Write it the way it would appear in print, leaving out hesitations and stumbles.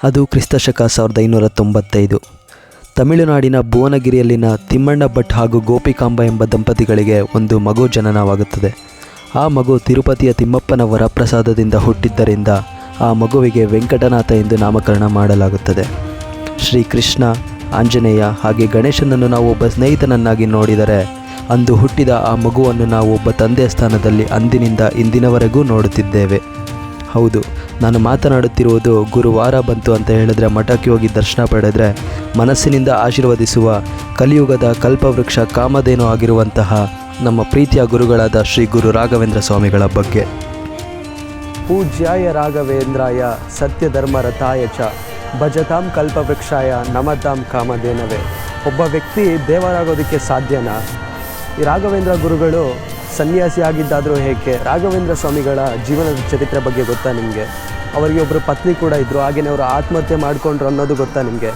ಅದು ಕ್ರಿಸ್ತಶಕ 1595. ತಮಿಳುನಾಡಿನ ಭುವನಗಿರಿಯಲ್ಲಿನ ತಿಮ್ಮಣ್ಣ ಭಟ್ ಹಾಗೂ ಗೋಪಿಕಾಂಬ ಎಂಬ ದಂಪತಿಗಳಿಗೆ ಒಂದು ಮಗು ಜನನವಾಗುತ್ತದೆ. ಆ ಮಗು ತಿರುಪತಿಯ ತಿಮ್ಮಪ್ಪನ ವರಪ್ರಸಾದದಿಂದ ಹುಟ್ಟಿದ್ದರಿಂದ ಆ ಮಗುವಿಗೆ ವೆಂಕಟನಾಥ ಎಂದು ನಾಮಕರಣ ಮಾಡಲಾಗುತ್ತದೆ. ಶ್ರೀಕೃಷ್ಣ, ಆಂಜನೇಯ ಹಾಗೆ ಗಣೇಶನನ್ನು ನಾವು ಒಬ್ಬ ಸ್ನೇಹಿತನನ್ನಾಗಿ ನೋಡಿದರೆ, ಅಂದು ಹುಟ್ಟಿದ ಆ ಮಗುವನ್ನು ನಾವು ಒಬ್ಬ ತಂದೆಯ ಸ್ಥಾನದಲ್ಲಿ ಅಂದಿನಿಂದ ಇಂದಿನವರೆಗೂ ನೋಡುತ್ತಿದ್ದೇವೆ. ಹೌದು, ನಾನು ಮಾತನಾಡುತ್ತಿರುವುದು ಗುರುವಾರ ಬಂತು ಅಂತ ಹೇಳಿದ್ರೆ ಮಠಕ್ಕೆ ಹೋಗಿ ದರ್ಶನ ಪಡೆದರೆ ಮನಸ್ಸಿನಿಂದ ಆಶೀರ್ವದಿಸುವ ಕಲಿಯುಗದ ಕಲ್ಪವೃಕ್ಷ ಕಾಮಧೇನು ಆಗಿರುವಂತಹ ನಮ್ಮ ಪ್ರೀತಿಯ ಗುರುಗಳಾದ ಶ್ರೀ ಗುರು ರಾಘವೇಂದ್ರ ಸ್ವಾಮಿಗಳ ಬಗ್ಗೆ. ಪೂಜ್ಯಾಯ ರಾಘವೇಂದ್ರಾಯ ಸತ್ಯಧರ್ಮರಥಾಯ ಚ ಭಜತಾಂ ಕಲ್ಪವೃಕ್ಷಾಯ ನಮತಾಂ ಕಾಮಧೇನವೇ. ಒಬ್ಬ ವ್ಯಕ್ತಿ ದೇವರಾಗೋದಕ್ಕೆ ಸಾಧ್ಯನಾ? ಈ ರಾಘವೇಂದ್ರ ಗುರುಗಳು ಸನ್ಯಾಸಿ ಆಗಿದ್ದಾದರೂ ಹೇಗೆ? ರಾಘವೇಂದ್ರ ಸ್ವಾಮಿಗಳ ಜೀವನದ ಚರಿತ್ರೆ ಬಗ್ಗೆ ಗೊತ್ತಾ ನಿಮಗೆ? ಅವರಿಗೆ ಒಬ್ಬರು ಪತ್ನಿ ಕೂಡ ಇದ್ದರು, ಹಾಗೆಯೇ ಅವರು ಆತ್ಮಹತ್ಯೆ ಮಾಡಿಕೊಂಡ್ರು ಅನ್ನೋದು ಗೊತ್ತಾ ನಿಮಗೆ?